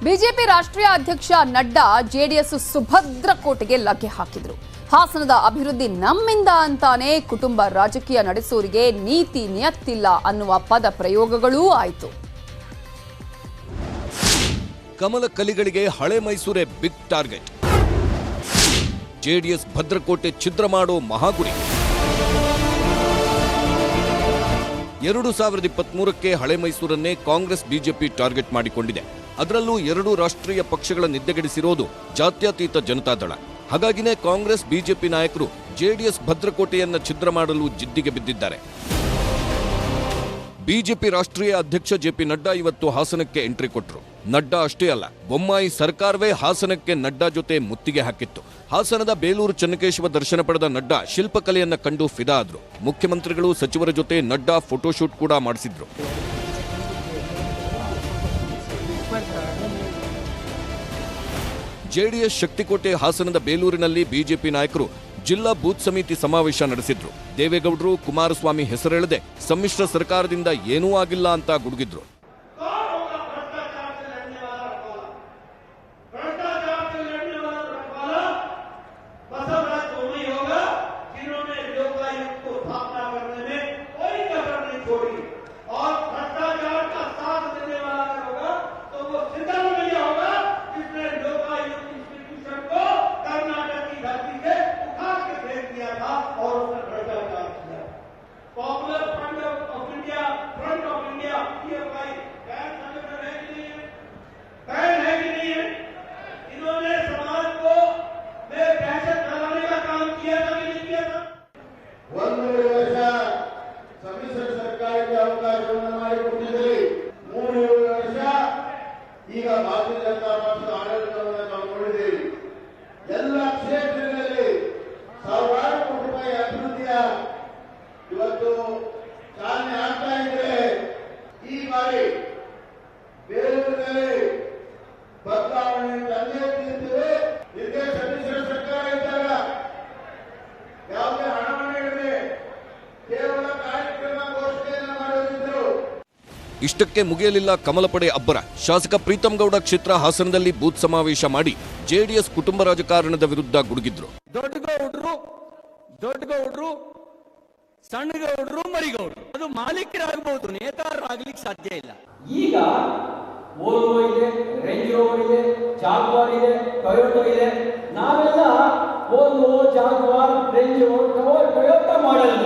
BJP ರಾಷ್ಟ್ರೀಯ ಅಧ್ಯಕ್ಷ Nadda JDS ಸುಭದ್ರ ಕೋಟೆಗೆ ಲಗ್ಗೆ ಹಾಕಿದ್ರು. ಹಾಸನದ ಅಭಿವೃದ್ಧಿ ನಮ್ಮಿಂದ ಅಂತಾನೆ ಕುಟುಂಬ ರಾಜಕೀಯ ನಡೆಸೋರಿಗೆ ನೀತಿ ನಿಯತ್ತಿಲ್ಲ ಅನ್ನುವ ಪದ ಪ್ರಯೋಗಗಳೂ ಆಯಿತು. ಕಮಲ ಕಲಿಗಳಿಗೆ ಹಳೆ ಮೈಸೂರೇ ಬಿಗ್ ಟಾರ್ಗೆಟ್. ಜೆಡಿಎಸ್ ಭದ್ರಕೋಟೆ ಛಿದ್ರ ಮಾಡೋ ಮಹಾಗುರಿ. 2023ಕ್ಕೆ ಹಳೆ ಮೈಸೂರನ್ನೇ ಕಾಂಗ್ರೆಸ್ ಬಿಜೆಪಿ ಟಾರ್ಗೆಟ್ ಮಾಡಿಕೊಂಡಿದೆ. ಅದರಲ್ಲೂ ಎರಡೂ ರಾಷ್ಟ್ರೀಯ ಪಕ್ಷಗಳ ನಿದ್ದೆಗೆಡಿಸಿರೋದು ಜಾತ್ಯತೀತ ಜನತಾದಳ. ಹಾಗಾಗಿನೇ ಕಾಂಗ್ರೆಸ್ ಬಿಜೆಪಿ ನಾಯಕರು ಜೆಡಿಎಸ್ ಭದ್ರಕೋಟೆಯನ್ನ ಛಿದ್ರ ಮಾಡಲು ಜಿದ್ದಿಗೆ ಬಿದ್ದಿದ್ದಾರೆ. ಬಿಜೆಪಿ ರಾಷ್ಟ್ರೀಯ ಅಧ್ಯಕ್ಷ ಜೆಪಿ ನಡ್ಡಾ ಇವತ್ತು ಹಾಸನಕ್ಕೆ ಎಂಟ್ರಿ ಕೊಟ್ಟರು. ನಡ್ಡಾ ಅಷ್ಟೇ ಅಲ್ಲ, ಬೊಮ್ಮಾಯಿ ಸರ್ಕಾರವೇ ಹಾಸನಕ್ಕೆ ನಡ್ಡಾ ಜೊತೆ ಮುತ್ತಿಗೆ ಹಾಕಿತ್ತು. ಹಾಸನದ ಬೇಲೂರು ಚೆನ್ನಕೇಶವ ದರ್ಶನ ಪಡೆದ ನಡ್ಡಾ ಶಿಲ್ಪಕಲೆಯನ್ನ ಕಂಡು ಫಿದಾ ಆದ್ರು. ಮುಖ್ಯಮಂತ್ರಿಗಳು ಸಚಿವರ ಜೊತೆ ನಡ್ಡಾ ಫೋಟೋಶೂಟ್ ಕೂಡ ಮಾಡಿಸಿದ್ರು. ಜೆಡಿಎಸ್ ಶಕ್ತಿಕೋಟೆ ಹಾಸನದ ಬೇಲೂರಿನಲ್ಲಿ ಬಿಜೆಪಿ ನಾಯಕರು ಜಿಲ್ಲಾ ಬೂತ್ ಸಮಿತಿ ಸಮಾವೇಶ ನಡೆಸಿದ್ರು. ದೇವೇಗೌಡರು ಕುಮಾರಸ್ವಾಮಿ ಹೆಸರೆಳೆದೆ ಸಮ್ಮಿಶ್ರ ಸರ್ಕಾರದಿಂದ ಏನೂ ಆಗಿಲ್ಲ ಅಂತ ಗುಡುಗಿದ್ರು. ಈಗ ಭಾರತೀಯ ಜನತಾ ಪಕ್ಷದ ಆಡಳಿತವನ್ನು ನಾವು ನೋಡಿದ್ದೇವೆ. ಎಲ್ಲ ಕ್ಷೇತ್ರಗಳಲ್ಲಿ ಸಾವಿರಾರು ಕೋಟಿ ರೂಪಾಯಿ ಅಭಿವೃದ್ಧಿಯ ಇವತ್ತು ಚಾಲನೆ ಆಗ್ತಾ ಇದ್ರೆ ಈ ಬಾರಿ ಬೇಲೂರಿನಲ್ಲಿ ಬದಲಾವಣೆ ತಂದೇ ತಿಳಿಯುತ್ತೇವೆ. ಇದಕ್ಕೆ ಸಮ್ಮಿಶ್ರ ಸರ್ಕಾರ ಇದ್ದಾಗ ಯಾವುದೇ ಹಣವನ್ನು ನೀಡದೆ ಕೇವಲ ಕಾರ್ಯಕ್ರಮ ಘೋಷಣೆಯನ್ನು ಮಾಡುತ್ತಿದ್ದರು. ಇಷ್ಟಕ್ಕೆ ಮುಗಿಯಲಿಲ್ಲ ಕಮಲಪಡೆ ಅಬ್ಬರ. ಶಾಸಕ ಪ್ರೀತಂ ಗೌಡ ಕ್ಷೇತ್ರ ಹಾಸನದಲ್ಲಿ ಬೂತ್ ಸಮಾವೇಶ ಮಾಡಿ ಜೆಡಿಎಸ್ ಕುಟುಂಬ ರಾಜಕಾರಣದ ವಿರುದ್ಧ ಗುಡುಗಿದ್ರು. ದೊಡ್ಡಗೌಡ್ರು ಸಣ್ಣಗೌಡ್ರು ಮರಿಗೌಡ್ರು ಅದು ಮಾಲೀಕರಾಗಬಹುದು, ನೇತಾರರಾಗ್ಲಿಕ್ಕೆ ಸಾಧ್ಯ ಇಲ್ಲ. ಈಗ ವೋಲ್ವೋ ಇದೆ, ರೇಂಜ್ ರೋವರ್ ಇದೆ, ಜಾಗ್ವಾರ್ ಇದೆ, ಟೊಯೋಟೋ ಇದೆ. ನಾವೆಲ್ಲ Volvo, Jaguar, Range Rover, Toyota model.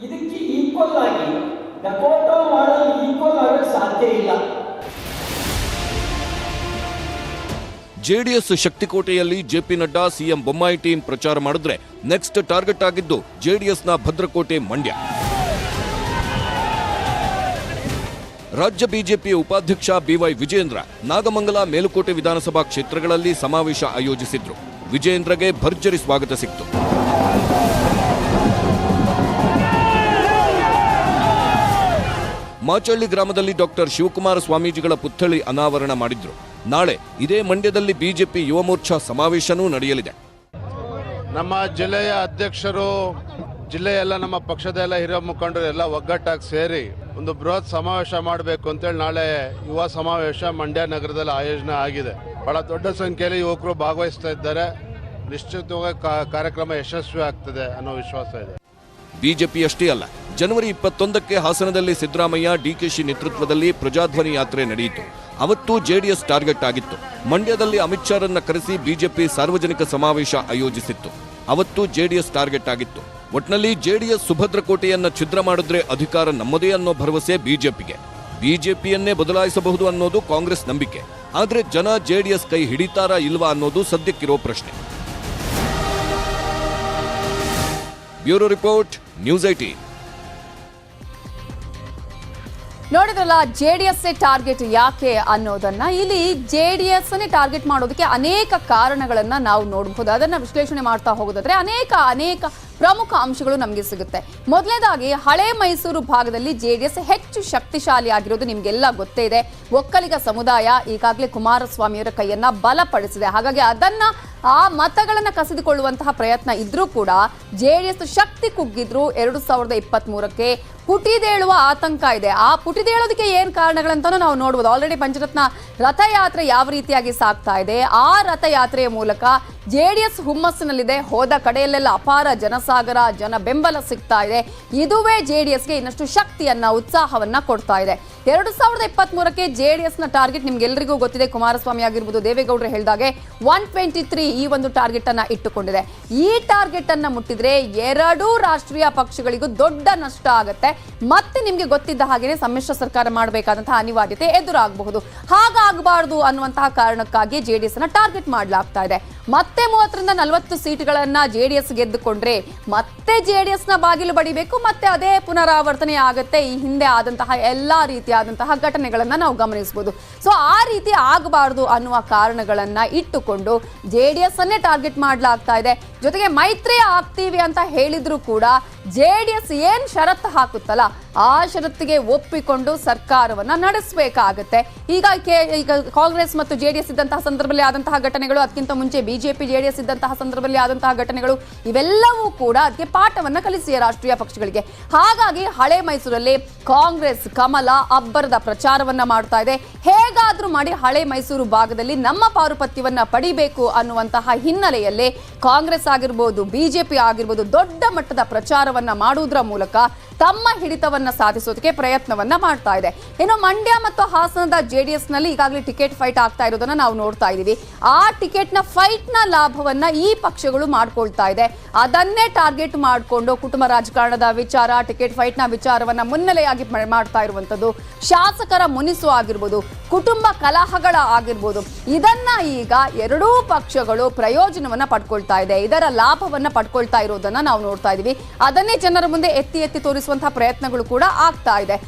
ಇದಕ್ಕೆ ಈಕ್ವಲ್ ಆಗಿ ಡಕೋಟಾ ಮಾಡಲ್ ಈಕ್ವಲ್ ಆಗಕ್ಕೆ ಸಾಧ್ಯ ಇಲ್ಲ. ಜೆಡಿಎಸ್ ಶಕ್ತಿಕೋಟೆಯಲ್ಲಿ JP Nadda CM Bommai team ಪ್ರಚಾರ ಮಾಡಿದ್ರೆ ನೆಕ್ಸ್ಟ್ ಟಾರ್ಗೆಟ್ ಆಗಿದ್ದು ಜೆಡಿಎಸ್ನ ಭದ್ರಕೋಟೆ ಮಂಡ್ಯ. ರಾಜ್ಯ ಬಿಜೆಪಿ ಉಪಾಧ್ಯಕ್ಷ ಬಿವೈ ವಿಜೇಂದ್ರ ನಾಗಮಂಗಲ, ಮೇಲುಕೋಟೆ ವಿಧಾನಸಭಾ ಕ್ಷೇತ್ರಗಳಲ್ಲಿ ಸಮಾವೇಶ ಆಯೋಜಿಸಿದ್ರು. ವಿಜೇಂದ್ರಗೆ ಭರ್ಜರಿ ಸ್ವಾಗತ ಸಿಕ್ತು. ಮಾಚಳ್ಳಿ ಗ್ರಾಮದಲ್ಲಿ ಡಾಕ್ಟರ್ ಶಿವಕುಮಾರ ಸ್ವಾಮೀಜಿಗಳ ಪುತ್ಥಳಿ ಅನಾವರಣ ಮಾಡಿದ್ರು. ನಾಳೆ ಇದೇ ಮಂಡ್ಯದಲ್ಲಿ ಬಿಜೆಪಿ ಯುವ ಮೋರ್ಚಾ ಸಮಾವೇಶನೂ ನಡೆಯಲಿದೆ. ನಮ್ಮ ಜಿಲ್ಲೆಯ ಅಧ್ಯಕ್ಷರು, ಜಿಲ್ಲೆಯೆಲ್ಲ ನಮ್ಮ ಪಕ್ಷದ ಎಲ್ಲ ಹಿರಿಯ ಮುಖಂಡರು ಎಲ್ಲ ಒಗ್ಗಟ್ಟಾಗಿ ಸೇರಿ ಒಂದು ಬೃಹತ್ ಸಮಾವೇಶ ಮಾಡಬೇಕು ಅಂತೇಳಿ ನಾಳೆ ಯುವ ಸಮಾವೇಶ ಮಂಡ್ಯ ನಗರದಲ್ಲಿ ಆಯೋಜನೆ ಆಗಿದೆ. ಬಹಳ ದೊಡ್ಡ ಸಂಖ್ಯೆಯಲ್ಲಿ ಯುವಕರು ಭಾಗವಹಿಸ್ತಾ ಇದ್ದಾರೆ. ನಿಶ್ಚಿತವಾಗಿ ಕಾರ್ಯಕ್ರಮ ಯಶಸ್ವಿ ಆಗ್ತದೆ ಅನ್ನೋ ವಿಶ್ವಾಸ ಇದೆ. ಬಿಜೆಪಿ ಅಷ್ಟೇ ಅಲ್ಲ, ಜನವರಿ 21ಕ್ಕೆ ಹಾಸನದಲ್ಲಿ ಸಿದ್ದರಾಮಯ್ಯ, ಡಿಕೆಶಿ ನೇತೃತ್ವದಲ್ಲಿ ಪ್ರಜಾಧ್ವನಿ ಯಾತ್ರೆ ನಡೆಯಿತು. ಅವತ್ತು ಜೆಡಿಎಸ್ ಟಾರ್ಗೆಟ್ ಆಗಿತ್ತು. ಮಂಡ್ಯದಲ್ಲಿ ಅಮಿತ್ ಶಾರನ್ನ ಕರೆಸಿ ಬಿಜೆಪಿ ಸಾರ್ವಜನಿಕ ಸಮಾವೇಶ ಆಯೋಜಿಸಿತ್ತು. ಅವತ್ತು ಜೆಡಿಎಸ್ ಟಾರ್ಗೆಟ್ ಆಗಿತ್ತು. ಒಟ್ನಲ್ಲಿ ಜೆಡಿಎಸ್ ಸುಭದ್ರಕೋಟೆಯನ್ನ ಛಿದ್ರ ಮಾಡಿದ್ರೆ ಅಧಿಕಾರ ನಮ್ಮದೇ ಅನ್ನೋ ಭರವಸೆ ಬಿಜೆಪಿಗೆ. ಬಿಜೆಪಿಯನ್ನೇ ಬದಲಾಯಿಸಬಹುದು ಅನ್ನೋದು ಕಾಂಗ್ರೆಸ್ ನಂಬಿಕೆ. ಆದ್ರೆ ಜನ ಜೆಡಿಎಸ್ ಕೈ ಹಿಡಿತಾರಾ ಇಲ್ವಾ ಅನ್ನೋದು ಸದ್ಯಕ್ಕಿರೋ ಪ್ರಶ್ನೆ. Bureau report, news 18. ನೋಡಿದ್ರಲ್ಲ, ಜೆಡಿಎಸ್ ಟಾರ್ಗೆಟ್ ಯಾಕೆ ಅನ್ನೋದನ್ನ. ಇಲ್ಲಿ ಜೆಡಿಎಸ್ ಟಾರ್ಗೆಟ್ ಮಾಡೋದಕ್ಕೆ ಅನೇಕ ಕಾರಣಗಳನ್ನ ನಾವು ನೋಡಬಹುದು. ಅದನ್ನ ವಿಶ್ಲೇಷಣೆ ಮಾಡ್ತಾ ಹೋಗೋದಾದ್ರೆ ಅನೇಕ ಪ್ರಮುಖ ಅಂಶಗಳು ನಮಗೆ ಸಿಗುತ್ತೆ. ಮೊದಲನೇದಾಗಿ ಹಳೆ ಮೈಸೂರು ಭಾಗದಲ್ಲಿ ಜೆಡಿಎಸ್ ಹೆಚ್ಚು ಶಕ್ತಿಶಾಲಿ ಆಗಿರೋದು ನಿಮ್ಗೆಲ್ಲ ಗೊತ್ತೇ ಇದೆ. ಒಕ್ಕಲಿಗ ಸಮುದಾಯ ಈಗಾಗಲೇ ಕುಮಾರಸ್ವಾಮಿಯವರ ಕೈಯನ್ನ ಬಲಪಡಿಸಿದೆ. ಹಾಗಾಗಿ ಅದನ್ನ ಆ ಮತಗಳನ್ನ ಕಸಿದುಕೊಳ್ಳುವಂತಹ ಪ್ರಯತ್ನ ಇದ್ರೂ ಕೂಡ ಜೆಡಿಎಸ್ ಶಕ್ತಿ ಕುಗ್ಗಿದ್ರು 2023ಕ್ಕೆ ಪುಟಿದೇಳುವ ಆತಂಕ ಇದೆ. ಆ ಪುಟಿದೇಳೋದಕ್ಕೆ ಏನ್ ಕಾರಣಗಳಂತಾನೂ ನಾವು ನೋಡ್ಬೋದು. ಆಲ್ರೆಡಿ ಪಂಚರತ್ನ ರಥಯಾತ್ರೆ ಯಾವ ರೀತಿಯಾಗಿ ಸಾಗ್ತಾ ಇದೆ, ಆ ರಥಯಾತ್ರೆಯ ಮೂಲಕ ಜೆಡಿಎಸ್ ಹುಮ್ಮಸ್ಸಿನಲ್ಲಿದೆ. ಹೋದ ಕಡೆಯಲ್ಲೆಲ್ಲ ಅಪಾರ ಜನಸಾಗರ, ಜನ ಬೆಂಬಲ ಸಿಗ್ತಾ ಇದೆ. ಇದುವೇ ಜೆಡಿಎಸ್ಗೆ ಇನ್ನಷ್ಟು ಶಕ್ತಿಯನ್ನ, ಉತ್ಸಾಹವನ್ನ ಕೊಡ್ತಾ ಇದೆ. 2023ಕ್ಕೆ ಜೆಡಿಎಸ್ನ ಟಾರ್ಗೆಟ್ ನಿಮ್ಗೆಲ್ಲರಿಗೂ ಗೊತ್ತಿದೆ. ಕುಮಾರಸ್ವಾಮಿ ಆಗಿರ್ಬೋದು, ದೇವೇಗೌಡರು ಹೇಳಿದಾಗೆ 123 ಈ ಒಂದು ಟಾರ್ಗೆಟ್ ಅನ್ನ ಇಟ್ಟುಕೊಂಡಿದೆ. ಈ ಟಾರ್ಗೆಟ್ ಅನ್ನ ಮುಟ್ಟಿದ್ರೆ ಎರಡೂ ರಾಷ್ಟ್ರೀಯ ಪಕ್ಷಗಳಿಗೂ ದೊಡ್ಡ ನಷ್ಟ ಆಗುತ್ತೆ. ಮತ್ತೆ ನಿಮ್ಗೆ ಗೊತ್ತಿದ್ದ ಹಾಗೇನೆ ಸಮ್ಮಿಶ್ರ ಸರ್ಕಾರ ಮಾಡಬೇಕಾದಂತಹ ಅನಿವಾರ್ಯತೆ ಎದುರಾಗಬಹುದು. ಹಾಗಾಗಬಾರದು ಅನ್ನುವಂತಹ ಕಾರಣಕ್ಕಾಗಿ ಜೆಡಿಎಸ್ ನ ಟಾರ್ಗೆಟ್ ಮಾಡಲಾಗ್ತಾ ಇದೆ. ಮತ್ತೆ 30ರಿಂದ 40 ಸೀಟ್ಗಳನ್ನ ಜೆಡಿಎಸ್ ಗೆದ್ದುಕೊಂಡ್ರೆ ಮತ್ತೆ ಜೆಡಿಎಸ್ ನ ಬಾಗಿಲು ಬಡಿಬೇಕು. ಮತ್ತೆ ಅದೇ ಪುನರಾವರ್ತನೆ ಆಗುತ್ತೆ. ಈ ಹಿಂದೆ ಆದಂತಹ ಎಲ್ಲಾ ರೀತಿಯಾದಂತಹ ಘಟನೆಗಳನ್ನ ನಾವು ಗಮನಿಸಬಹುದು. ಸೊ ಆ ರೀತಿ ಆಗಬಾರದು ಅನ್ನುವ ಕಾರಣಗಳನ್ನ ಇಟ್ಟುಕೊಂಡು ಜೆಡಿಎಸ್ ಅನ್ನೇ ಟಾರ್ಗೆಟ್ ಮಾಡಲಾಗ್ತಾ ಇದೆ. ಜೊತೆಗೆ ಮೈತ್ರಿ ಆಗ್ತೀವಿ ಅಂತ ಹೇಳಿದ್ರು ಕೂಡ ಜೆಡಿಎಸ್ ಏನ್ ಷರತ್ತು ಹಾಕುತ್ತಲ್ಲ ಆ ಷರತ್ತಿಗೆ ಒಪ್ಪಿಕೊಂಡು ಸರ್ಕಾರವನ್ನ ನಡೆಸಬೇಕಾಗತ್ತೆ. ಈಗ ಕಾಂಗ್ರೆಸ್ ಮತ್ತು ಜೆಡಿಎಸ್ ಇದ್ದಂತಹ ಸಂದರ್ಭದಲ್ಲಿ ಆದಂತಹ ಘಟನೆಗಳು, ಅದಕ್ಕಿಂತ ಮುಂಚೆ ಬಿಜೆಪಿ ಜೆಡಿಎಸ್ ಇದ್ದಂತಹ ಸಂದರ್ಭದಲ್ಲಿ ಆದಂತಹ ಘಟನೆಗಳು, ಇವೆಲ್ಲವೂ ಕೂಡ ಅದಕ್ಕೆ ಪಾಠವನ್ನ ಕಲಿಸಿಯ ರಾಷ್ಟ್ರೀಯ ಪಕ್ಷಗಳಿಗೆ. ಹಾಗಾಗಿ ಹಳೆ ಮೈಸೂರಲ್ಲಿ ಕಾಂಗ್ರೆಸ್ ಕಮಲ ಅಬ್ಬರದ ಪ್ರಚಾರವನ್ನ ಮಾಡ್ತಾ ಇದೆ. ಹೇಗಾದ್ರೂ ಮಾಡಿ ಹಳೆ ಮೈಸೂರು ಭಾಗದಲ್ಲಿ ನಮ್ಮ ಪಾರುಪತ್ಯವನ್ನ ಪಡಿಬೇಕು ಅನ್ನುವಂತಹ ಹಿನ್ನೆಲೆಯಲ್ಲಿ ಕಾಂಗ್ರೆಸ್ ಆಗಿರ್ಬೋದು, ಬಿಜೆಪಿ ಆಗಿರ್ಬೋದು ದೊಡ್ಡ ಮಟ್ಟದ ಪ್ರಚಾರವನ್ನ ಮಾಡುವುದರ ಮೂಲಕ ತಮ್ಮ ಹಿಡಿತವನ್ನ ಸಾಧಿಸೋದಕ್ಕೆ ಪ್ರಯತ್ನವನ್ನ ಮಾಡ್ತಾ ಇದೆ. ಇನ್ನು ಮಂಡ್ಯ ಮತ್ತು ಹಾಸನದ ಜೆಡಿಎಸ್ ನಲ್ಲಿ ಈಗಾಗಲೇ ಟಿಕೆಟ್ ಫೈಟ್ ಆಗ್ತಾ ಇರೋದನ್ನ ನಾವು ನೋಡ್ತಾ ಇದೀವಿ. ಆ ಟಿಕೆಟ್ ನ ಫೈಟ್ ನ ಲಾಭವನ್ನ ಈ ಪಕ್ಷಗಳು ಮಾಡ್ಕೊಳ್ತಾ ಇದೆ. ಅದನ್ನೇ ಟಾರ್ಗೆಟ್ ಮಾಡಿಕೊಂಡು ಕುಟುಂಬ ರಾಜಕಾರಣದ ವಿಚಾರ, ಟಿಕೆಟ್ ಫೈಟ್ ನ ವಿಚಾರವನ್ನ ಮುನ್ನೆಲೆಯಾಗಿ ಮಾಡ್ತಾ ಇರುವಂತದ್ದು, ಶಾಸಕರ ಮುನಿಸು ಆಗಿರ್ಬೋದು, ಕುಟುಂಬ ಕಲಹಗಳ ಆಗಿರ್ಬೋದು, ಇದನ್ನ ಈಗ ಎರಡೂ ಪಕ್ಷಗಳು ಪ್ರಯೋಜನವನ್ನ ಪಡ್ಕೊಳ್ತಾ ಇದೆ. ಇದರ ಲಾಭವನ್ನ ಪಡ್ಕೊಳ್ತಾ ಇರೋದನ್ನ ನಾವು ನೋಡ್ತಾ ಇದೀವಿ. ಅದನ್ನೇ ಜನರ ಮುಂದೆ ಎತ್ತಿ ಎತ್ತಿ ತೋರಿಸುವಂತಹ ಪ್ರಯತ್ನಗಳು ಕೂಡ ಆಗ್ತಾ ಇದೆ.